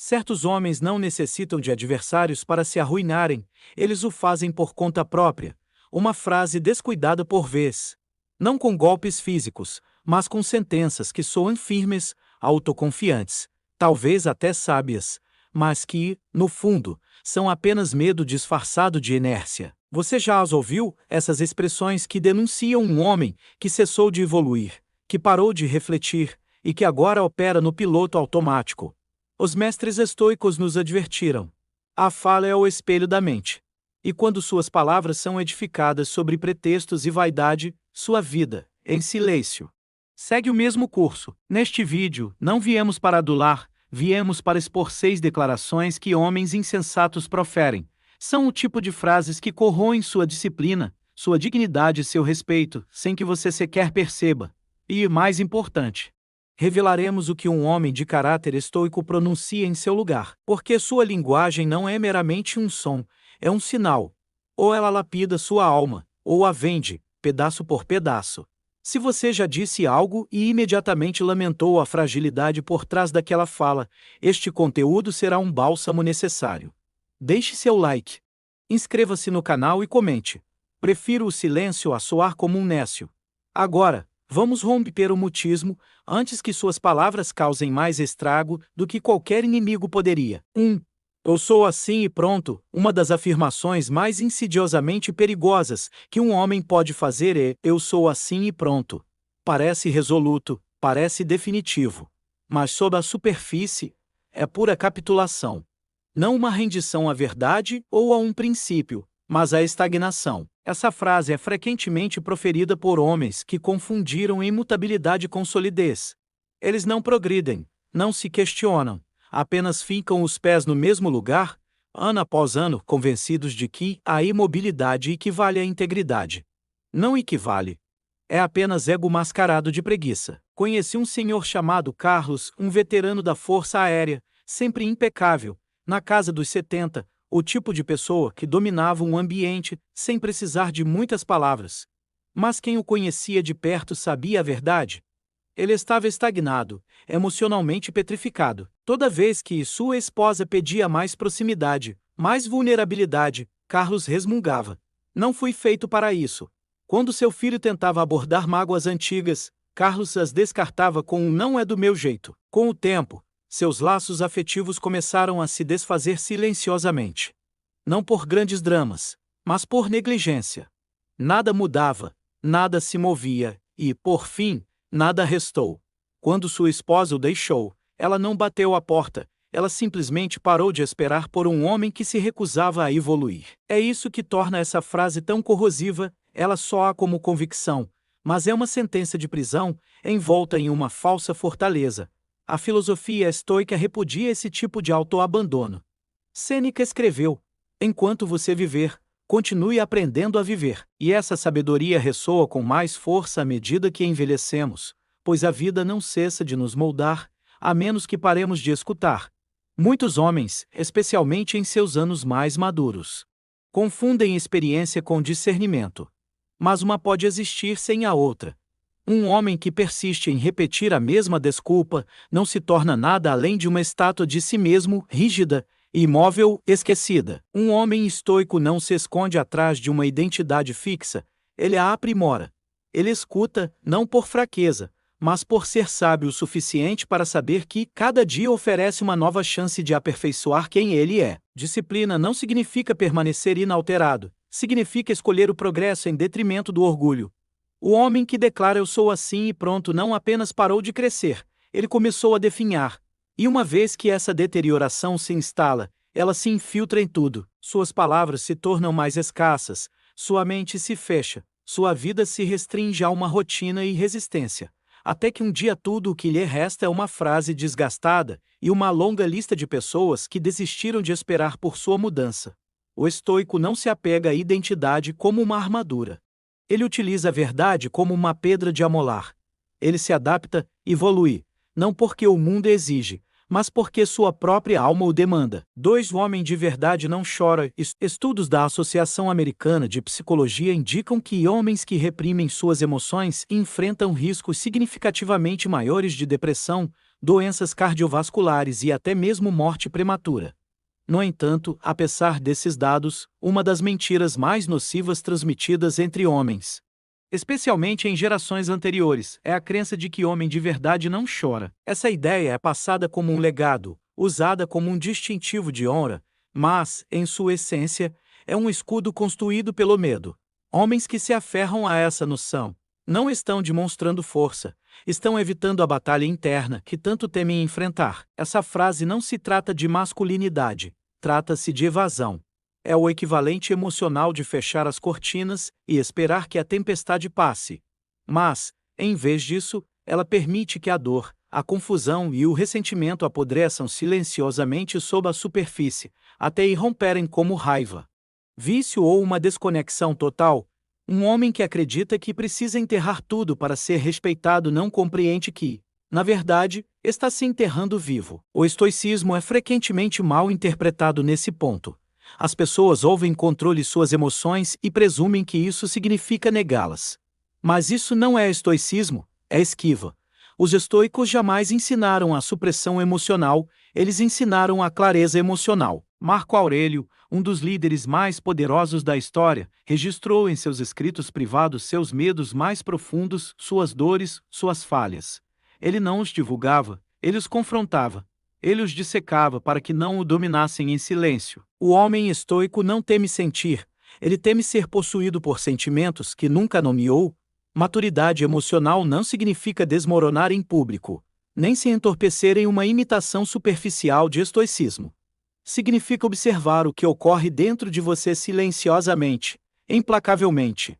Certos homens não necessitam de adversários para se arruinarem, eles o fazem por conta própria. Uma frase descuidada por vez. Não com golpes físicos, mas com sentenças que soam firmes, autoconfiantes, talvez até sábias, mas que, no fundo, são apenas medo disfarçado de inércia. Você já as ouviu, essas expressões que denunciam um homem que cessou de evoluir, que parou de refletir e que agora opera no piloto automático? Os mestres estoicos nos advertiram. A fala é o espelho da mente. E quando suas palavras são edificadas sobre pretextos e vaidade, sua vida, em silêncio, segue o mesmo curso. Neste vídeo, não viemos para adular, viemos para expor 6 declarações que homens insensatos proferem. São o tipo de frases que corroem sua disciplina, sua dignidade e seu respeito, sem que você sequer perceba. E, mais importante, revelaremos o que um homem de caráter estoico pronuncia em seu lugar, porque sua linguagem não é meramente um som, é um sinal. Ou ela lapida sua alma, ou a vende, pedaço por pedaço. Se você já disse algo e imediatamente lamentou a fragilidade por trás daquela fala, este conteúdo será um bálsamo necessário. Deixe seu like. Inscreva-se no canal e comente. Prefiro o silêncio a soar como um nécio. Agora, vamos romper o mutismo, antes que suas palavras causem mais estrago do que qualquer inimigo poderia. 1. Eu sou assim e pronto. Uma das afirmações mais insidiosamente perigosas que um homem pode fazer é: eu sou assim e pronto. Parece resoluto, parece definitivo. Mas sob a superfície, é pura capitulação. Não uma rendição à verdade ou a um princípio, mas à estagnação. Essa frase é frequentemente proferida por homens que confundiram imutabilidade com solidez. Eles não progridem, não se questionam, apenas ficam os pés no mesmo lugar, ano após ano, convencidos de que a imobilidade equivale à integridade. Não equivale. É apenas ego mascarado de preguiça. Conheci um senhor chamado Carlos, um veterano da Força Aérea, sempre impecável, na casa dos 70, o tipo de pessoa que dominava um ambiente sem precisar de muitas palavras. Mas quem o conhecia de perto sabia a verdade. Ele estava estagnado, emocionalmente petrificado. Toda vez que sua esposa pedia mais proximidade, mais vulnerabilidade, Carlos resmungava. Não fui feito para isso. Quando seu filho tentava abordar mágoas antigas, Carlos as descartava com um não é do meu jeito. Com o tempo, seus laços afetivos começaram a se desfazer silenciosamente. Não por grandes dramas, mas por negligência. Nada mudava, nada se movia, e, por fim, nada restou. Quando sua esposa o deixou, ela não bateu a porta, ela simplesmente parou de esperar por um homem que se recusava a evoluir. É isso que torna essa frase tão corrosiva. Ela soa como convicção, mas é uma sentença de prisão, envolta em uma falsa fortaleza. A filosofia estoica repudia esse tipo de autoabandono. Sêneca escreveu: enquanto você viver, continue aprendendo a viver. E essa sabedoria ressoa com mais força à medida que envelhecemos, pois a vida não cessa de nos moldar, a menos que paremos de escutar. Muitos homens, especialmente em seus anos mais maduros, confundem experiência com discernimento. Mas uma pode existir sem a outra. Um homem que persiste em repetir a mesma desculpa não se torna nada além de uma estátua de si mesmo, rígida, imóvel, esquecida. Um homem estoico não se esconde atrás de uma identidade fixa, ele a aprimora. Ele escuta, não por fraqueza, mas por ser sábio o suficiente para saber que cada dia oferece uma nova chance de aperfeiçoar quem ele é. Disciplina não significa permanecer inalterado, significa escolher o progresso em detrimento do orgulho. O homem que declara eu sou assim e pronto não apenas parou de crescer, ele começou a definhar. E uma vez que essa deterioração se instala, ela se infiltra em tudo. Suas palavras se tornam mais escassas, sua mente se fecha, sua vida se restringe a uma rotina e resistência. Até que um dia tudo o que lhe resta é uma frase desgastada e uma longa lista de pessoas que desistiram de esperar por sua mudança. O estoico não se apega à identidade como uma armadura. Ele utiliza a verdade como uma pedra de amolar. Ele se adapta, evolui, não porque o mundo exige, mas porque sua própria alma o demanda. 2. O homem de verdade não chora. Estudos da Associação Americana de Psicologia indicam que homens que reprimem suas emoções enfrentam riscos significativamente maiores de depressão, doenças cardiovasculares e até mesmo morte prematura. No entanto, apesar desses dados, uma das mentiras mais nocivas transmitidas entre homens, especialmente em gerações anteriores, é a crença de que homem de verdade não chora. Essa ideia é passada como um legado, usada como um distintivo de honra, mas, em sua essência, é um escudo construído pelo medo. Homens que se aferram a essa noção não estão demonstrando força, estão evitando a batalha interna que tanto temem enfrentar. Essa frase não se trata de masculinidade, trata-se de evasão. É o equivalente emocional de fechar as cortinas e esperar que a tempestade passe. Mas, em vez disso, ela permite que a dor, a confusão e o ressentimento apodreçam silenciosamente sob a superfície, até irromperem como raiva, vício ou uma desconexão total. Um homem que acredita que precisa enterrar tudo para ser respeitado não compreende que, na verdade, está se enterrando vivo. O estoicismo é frequentemente mal interpretado nesse ponto. As pessoas ouvem controle suas emoções e presumem que isso significa negá-las. Mas isso não é estoicismo, é esquiva. Os estoicos jamais ensinaram a supressão emocional, eles ensinaram a clareza emocional. Marco Aurélio, um dos líderes mais poderosos da história, registrou em seus escritos privados seus medos mais profundos, suas dores, suas falhas. Ele não os divulgava, ele os confrontava. Ele os dissecava para que não o dominassem em silêncio. O homem estoico não teme sentir, ele teme ser possuído por sentimentos que nunca nomeou. Maturidade emocional não significa desmoronar em público, nem se entorpecer em uma imitação superficial de estoicismo. Significa observar o que ocorre dentro de você silenciosamente, implacavelmente,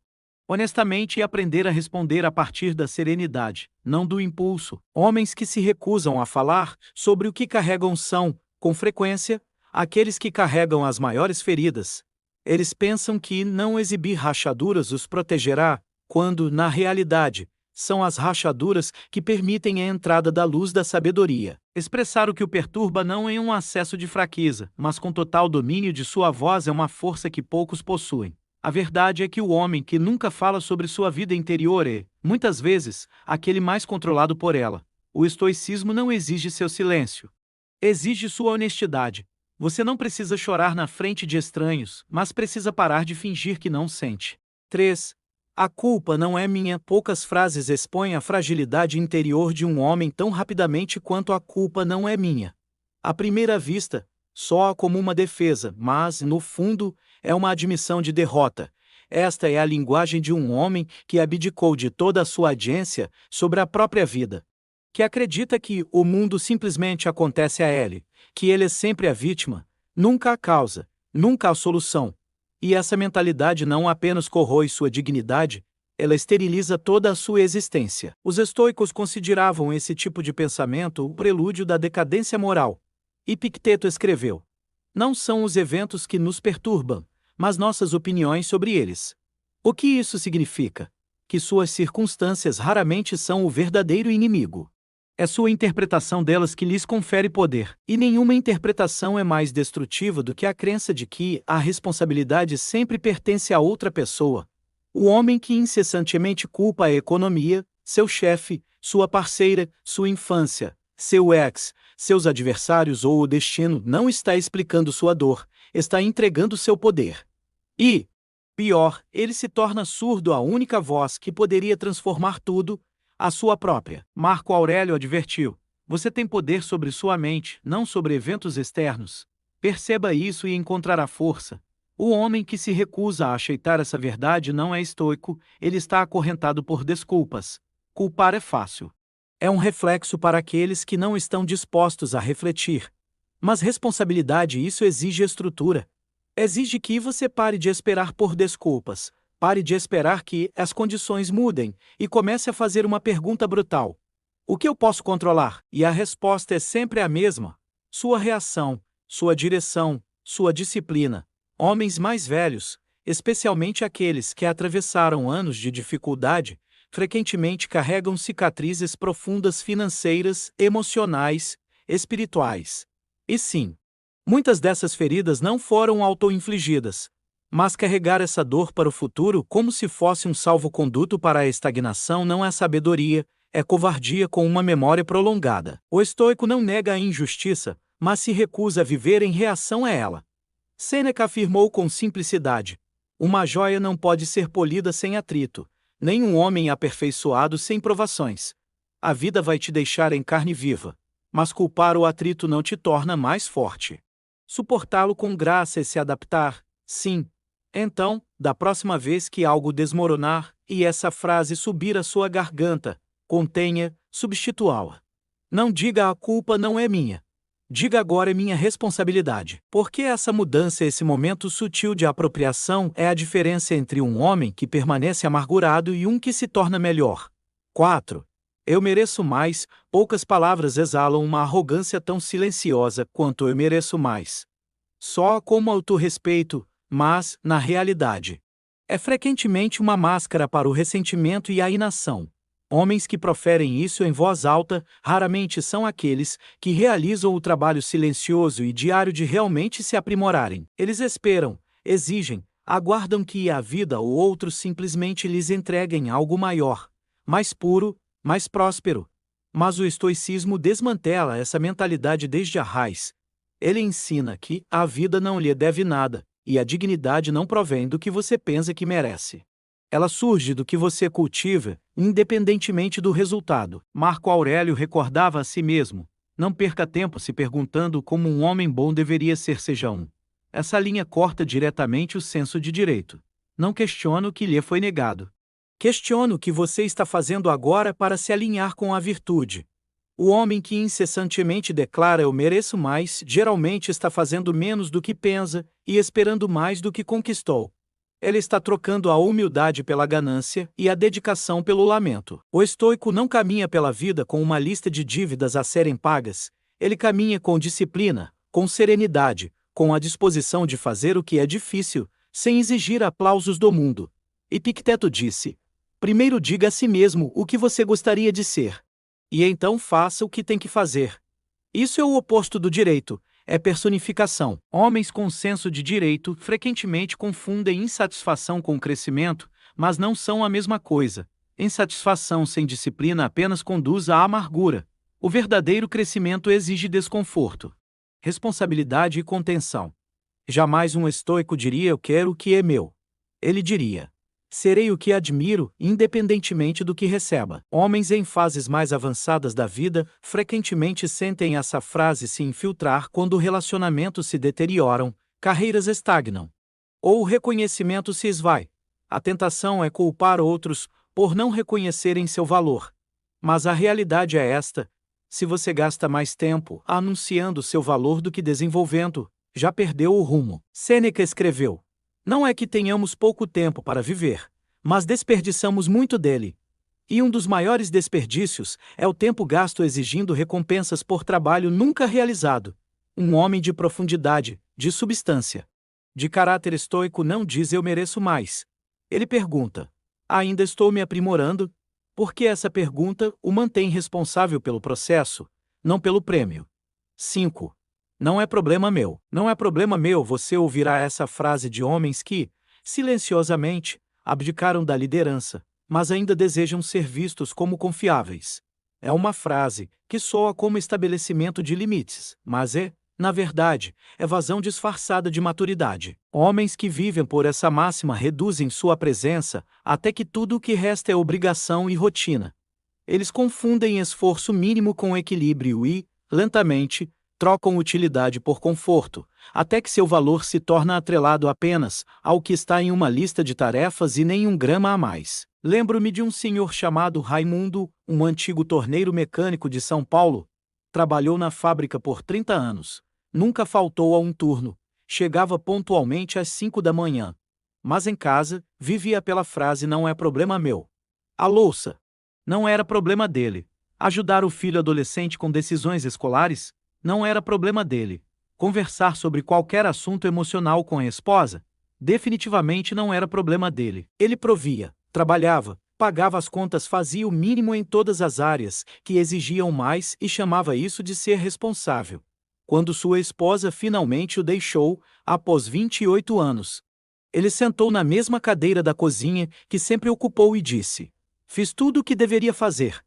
honestamente e aprender a responder a partir da serenidade, não do impulso. Homens que se recusam a falar sobre o que carregam são, com frequência, aqueles que carregam as maiores feridas. Eles pensam que não exibir rachaduras os protegerá, quando, na realidade, são as rachaduras que permitem a entrada da luz da sabedoria. Expressar o que o perturba não é um acesso de fraqueza, mas com total domínio de sua voz é uma força que poucos possuem. A verdade é que o homem que nunca fala sobre sua vida interior é, muitas vezes, aquele mais controlado por ela. O estoicismo não exige seu silêncio. Exige sua honestidade. Você não precisa chorar na frente de estranhos, mas precisa parar de fingir que não sente. 3. A culpa não é minha. Poucas frases expõem a fragilidade interior de um homem tão rapidamente quanto a culpa não é minha. À primeira vista, soa como uma defesa, mas, no fundo, é uma admissão de derrota. Esta é a linguagem de um homem que abdicou de toda a sua agência sobre a própria vida, que acredita que o mundo simplesmente acontece a ele, que ele é sempre a vítima, nunca a causa, nunca a solução. E essa mentalidade não apenas corrói sua dignidade, ela esteriliza toda a sua existência. Os estoicos consideravam esse tipo de pensamento o prelúdio da decadência moral. Epicteto escreveu: não são os eventos que nos perturbam, mas nossas opiniões sobre eles. O que isso significa? Que suas circunstâncias raramente são o verdadeiro inimigo. É sua interpretação delas que lhes confere poder, e nenhuma interpretação é mais destrutiva do que a crença de que a responsabilidade sempre pertence a outra pessoa. O homem que incessantemente culpa a economia, seu chefe, sua parceira, sua infância, seu ex, seus adversários ou o destino não está explicando sua dor, está entregando seu poder. E, pior, ele se torna surdo à única voz que poderia transformar tudo, a sua própria. Marco Aurélio advertiu: você tem poder sobre sua mente, não sobre eventos externos. Perceba isso e encontrará força. O homem que se recusa a aceitar essa verdade não é estoico, ele está acorrentado por desculpas. Culpar é fácil. É um reflexo para aqueles que não estão dispostos a refletir. Mas responsabilidade, isso exige estrutura. Exige que você pare de esperar por desculpas. Pare de esperar que as condições mudem e comece a fazer uma pergunta brutal. O que eu posso controlar? E a resposta é sempre a mesma. Sua reação, sua direção, sua disciplina. Homens mais velhos, especialmente aqueles que atravessaram anos de dificuldade, frequentemente carregam cicatrizes profundas financeiras, emocionais, espirituais. E sim, muitas dessas feridas não foram auto-infligidas. Mas carregar essa dor para o futuro como se fosse um salvo-conduto para a estagnação não é sabedoria, é covardia com uma memória prolongada. O estoico não nega a injustiça, mas se recusa a viver em reação a ela. Sêneca afirmou com simplicidade: uma joia não pode ser polida sem atrito, nem um homem aperfeiçoado sem provações. A vida vai te deixar em carne viva, mas culpar o atrito não te torna mais forte. Suportá-lo com graça e se adaptar, sim. Então, da próxima vez que algo desmoronar e essa frase subir à sua garganta, contenha, substitua-a. Não diga a culpa não é minha. Diga agora é minha responsabilidade. Porque essa mudança, esse momento sutil de apropriação é a diferença entre um homem que permanece amargurado e um que se torna melhor. 4. Eu mereço mais. Poucas palavras exalam uma arrogância tão silenciosa quanto eu mereço mais. Só como autorrespeito, mas, na realidade, é frequentemente uma máscara para o ressentimento e a inação. Homens que proferem isso em voz alta raramente são aqueles que realizam o trabalho silencioso e diário de realmente se aprimorarem. Eles esperam, exigem, aguardam que a vida ou outros simplesmente lhes entreguem algo maior, mais puro, mais próspero. Mas o estoicismo desmantela essa mentalidade desde a raiz. Ele ensina que a vida não lhe deve nada, e a dignidade não provém do que você pensa que merece. Ela surge do que você cultiva, independentemente do resultado. Marco Aurélio recordava a si mesmo: não perca tempo se perguntando como um homem bom deveria ser, seja um. Essa linha corta diretamente o senso de direito. Não questiona o que lhe foi negado. Questiona o que você está fazendo agora para se alinhar com a virtude. O homem que incessantemente declara eu mereço mais, geralmente está fazendo menos do que pensa e esperando mais do que conquistou. Ele está trocando a humildade pela ganância e a dedicação pelo lamento. O estoico não caminha pela vida com uma lista de dívidas a serem pagas. Ele caminha com disciplina, com serenidade, com a disposição de fazer o que é difícil, sem exigir aplausos do mundo. Epicteto disse: primeiro diga a si mesmo o que você gostaria de ser. E então faça o que tem que fazer. Isso é o oposto do direito, é personificação. Homens com senso de direito frequentemente confundem insatisfação com crescimento, mas não são a mesma coisa. Insatisfação sem disciplina apenas conduz à amargura. O verdadeiro crescimento exige desconforto, responsabilidade e contenção. Jamais um estoico diria eu quero o que é meu. Ele diria: serei o que admiro, independentemente do que receba. Homens em fases mais avançadas da vida frequentemente sentem essa frase se infiltrar quando relacionamentos se deterioram, carreiras estagnam, ou o reconhecimento se esvai. A tentação é culpar outros por não reconhecerem seu valor. Mas a realidade é esta: se você gasta mais tempo anunciando seu valor do que desenvolvendo, já perdeu o rumo. Sêneca escreveu: não é que tenhamos pouco tempo para viver, mas desperdiçamos muito dele. E um dos maiores desperdícios é o tempo gasto exigindo recompensas por trabalho nunca realizado. Um homem de profundidade, de substância, de caráter estoico não diz eu mereço mais. Ele pergunta: ainda estou me aprimorando? Porque essa pergunta o mantém responsável pelo processo, não pelo prêmio. 5. Não é problema meu. Não é problema meu. Você ouvirá essa frase de homens que, silenciosamente, abdicaram da liderança, mas ainda desejam ser vistos como confiáveis. É uma frase que soa como estabelecimento de limites, mas é, na verdade, evasão disfarçada de maturidade. Homens que vivem por essa máxima reduzem sua presença até que tudo o que resta é obrigação e rotina. Eles confundem esforço mínimo com equilíbrio e, lentamente, trocam utilidade por conforto, até que seu valor se torna atrelado apenas ao que está em uma lista de tarefas e nem um grama a mais. Lembro-me de um senhor chamado Raimundo, um antigo torneiro mecânico de São Paulo. Trabalhou na fábrica por 30 anos. Nunca faltou a um turno. Chegava pontualmente às 5 da manhã. Mas em casa, vivia pela frase não é problema meu. A louça não era problema dele. Ajudar o filho adolescente com decisões escolares não era problema dele. Conversar sobre qualquer assunto emocional com a esposa definitivamente não era problema dele. Ele provia, trabalhava, pagava as contas, fazia o mínimo em todas as áreas que exigiam mais e chamava isso de ser responsável. Quando sua esposa finalmente o deixou, após 28 anos, ele sentou na mesma cadeira da cozinha que sempre ocupou e disse: fiz tudo o que deveria fazer.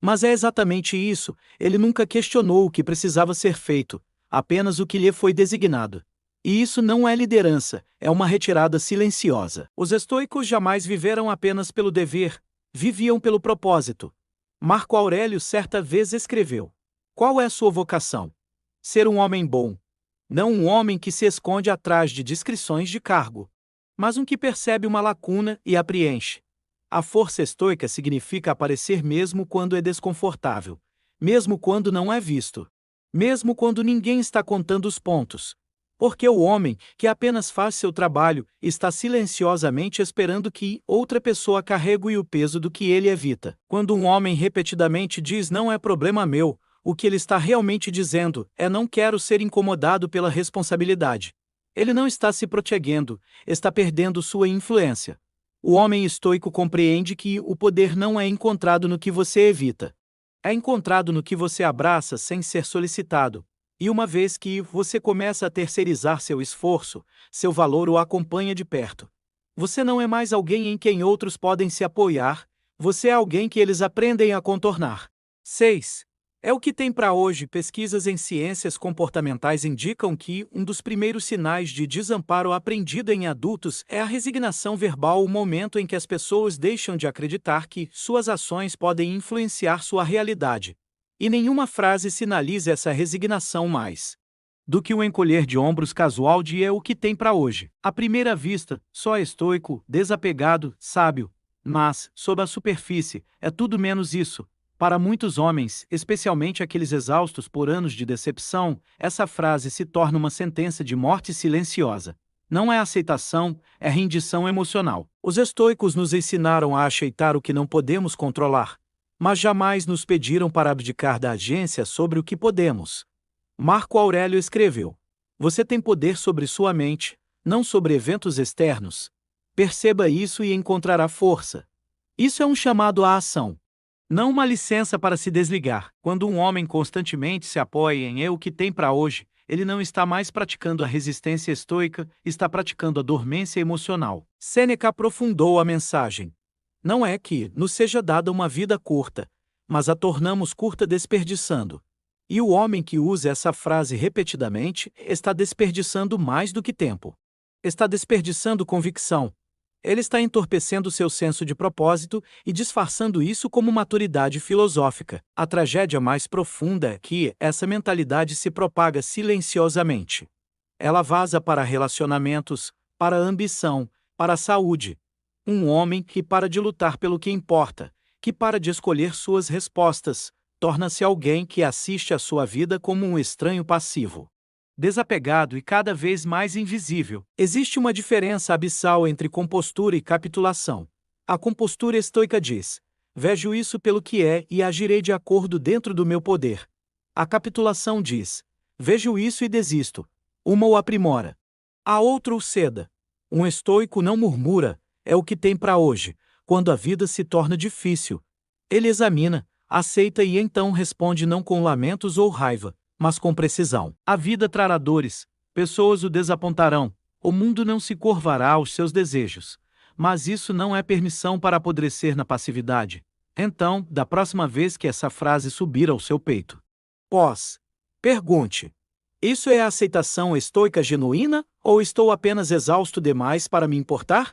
Mas é exatamente isso, ele nunca questionou o que precisava ser feito, apenas o que lhe foi designado. E isso não é liderança, é uma retirada silenciosa. Os estoicos jamais viveram apenas pelo dever, viviam pelo propósito. Marco Aurélio certa vez escreveu: qual é a sua vocação? Ser um homem bom. Não um homem que se esconde atrás de descrições de cargo, mas um que percebe uma lacuna e a preenche. A força estoica significa aparecer mesmo quando é desconfortável, mesmo quando não é visto, mesmo quando ninguém está contando os pontos. Porque o homem, que apenas faz seu trabalho, está silenciosamente esperando que outra pessoa carregue o peso do que ele evita. Quando um homem repetidamente diz não é problema meu, o que ele está realmente dizendo é não quero ser incomodado pela responsabilidade. Ele não está se protegendo, está perdendo sua influência. O homem estoico compreende que o poder não é encontrado no que você evita. É encontrado no que você abraça sem ser solicitado. E uma vez que você começa a terceirizar seu esforço, seu valor o acompanha de perto. Você não é mais alguém em quem outros podem se apoiar, você é alguém que eles aprendem a contornar. 6. É o que tem para hoje. Pesquisas em ciências comportamentais indicam que um dos primeiros sinais de desamparo aprendido em adultos é a resignação verbal, o momento em que as pessoas deixam de acreditar que suas ações podem influenciar sua realidade. E nenhuma frase sinaliza essa resignação mais do que o encolher de ombros casual de é o que tem para hoje. À primeira vista, só é estoico, desapegado, sábio. Mas, sob a superfície, é tudo menos isso. Para muitos homens, especialmente aqueles exaustos por anos de decepção, essa frase se torna uma sentença de morte silenciosa. Não é aceitação, é rendição emocional. Os estoicos nos ensinaram a aceitar o que não podemos controlar, mas jamais nos pediram para abdicar da agência sobre o que podemos. Marco Aurélio escreveu: você tem poder sobre sua mente, não sobre eventos externos. Perceba isso e encontrará força. Isso é um chamado à ação, não uma licença para se desligar. Quando um homem constantemente se apoia em eu que tem para hoje, ele não está mais praticando a resistência estoica, está praticando a dormência emocional. Sêneca aprofundou a mensagem. Não é que nos seja dada uma vida curta, mas a tornamos curta desperdiçando. E o homem que usa essa frase repetidamente está desperdiçando mais do que tempo. Está desperdiçando convicção. Ele está entorpecendo seu senso de propósito e disfarçando isso como maturidade filosófica. A tragédia mais profunda é que essa mentalidade se propaga silenciosamente. Ela vaza para relacionamentos, para a ambição, para a saúde. Um homem que para de lutar pelo que importa, que para de escolher suas respostas, torna-se alguém que assiste a sua vida como um estranho passivo, desapegado e cada vez mais invisível. Existe uma diferença abissal entre compostura e capitulação. A compostura estoica diz: vejo isso pelo que é e agirei de acordo dentro do meu poder. A capitulação diz: vejo isso e desisto. Uma o aprimora, a outra o ceda. Um estoico não murmura, é o que tem para hoje, quando a vida se torna difícil. Ele examina, aceita e então responde não com lamentos ou raiva, mas com precisão. A vida trará dores, pessoas o desapontarão, o mundo não se curvará aos seus desejos. Mas isso não é permissão para apodrecer na passividade. Então, da próxima vez que essa frase subir ao seu peito, pergunte: isso é a aceitação estoica genuína ou estou apenas exausto demais para me importar?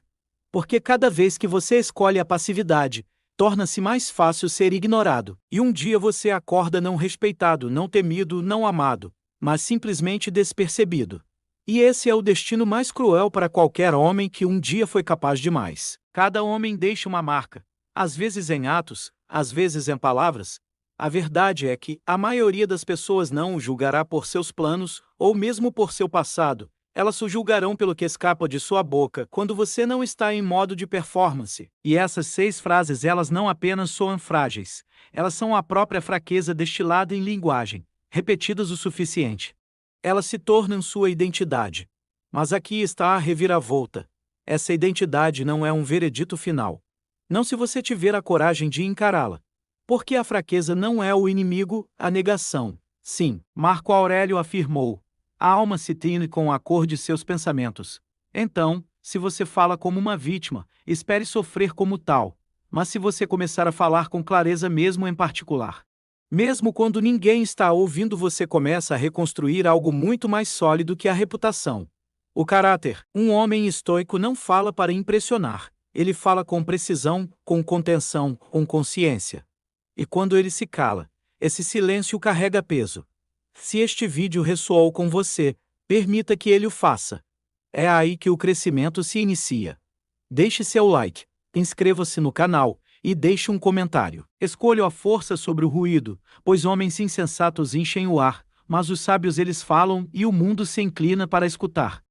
Porque cada vez que você escolhe a passividade, torna-se mais fácil ser ignorado. E um dia você acorda não respeitado, não temido, não amado, mas simplesmente despercebido. E esse é o destino mais cruel para qualquer homem que um dia foi capaz de mais. Cada homem deixa uma marca, às vezes em atos, às vezes em palavras. A verdade é que a maioria das pessoas não o julgará por seus planos, ou mesmo por seu passado. Elas o julgarão pelo que escapa de sua boca quando você não está em modo de performance. E essas 6 frases elas não apenas soam frágeis, elas são a própria fraqueza destilada em linguagem, repetidas o suficiente. Elas se tornam sua identidade. Mas aqui está a reviravolta. Essa identidade não é um veredito final. Não se você tiver a coragem de encará-la. Porque a fraqueza não é o inimigo, a negação. Sim, Marco Aurélio afirmou: a alma se tine com a cor de seus pensamentos. Então, se você fala como uma vítima, espere sofrer como tal. Mas se você começar a falar com clareza mesmo em particular, mesmo quando ninguém está ouvindo, você começa a reconstruir algo muito mais sólido que a reputação. O caráter. Um homem estoico não fala para impressionar. Ele fala com precisão, com contenção, com consciência. E quando ele se cala, esse silêncio carrega peso. Se este vídeo ressoou com você, permita que ele o faça. É aí que o crescimento se inicia. Deixe seu like, inscreva-se no canal e deixe um comentário. Escolha a força sobre o ruído, pois homens insensatos enchem o ar, mas os sábios eles falam e o mundo se inclina para escutar.